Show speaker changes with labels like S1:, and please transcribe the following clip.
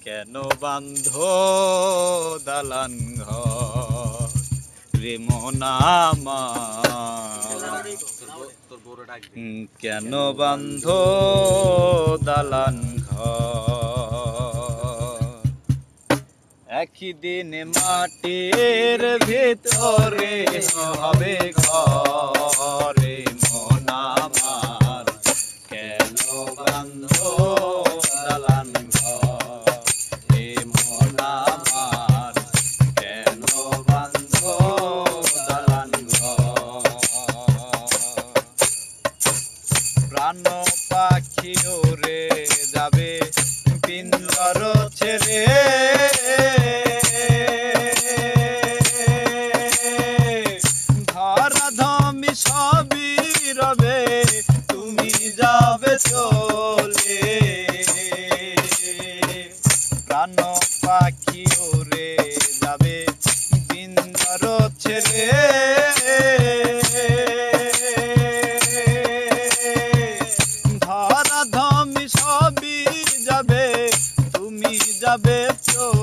S1: কেন বান্ধ দালান ঘর রে মন আমার, কেন বান্ধ দালান ঘর। একই দিন মাটির ভিতরে হবে ঘরে মন আমার, কেন বান্ধ দালান ঘর রে মন আমার, কেন বান্ধ দালান ঘর। প্রাণ পাখি উড়ে যাবে পিঞ্জর ছেড়ে, ধরাধামী সবই রবে তুমি যাবে চলে। প্রাণ পাখি উড়ে যাবে পিঞ্জর ছেড়ে, ধরাধামী সবই যাবে তুমি যাবে চলে।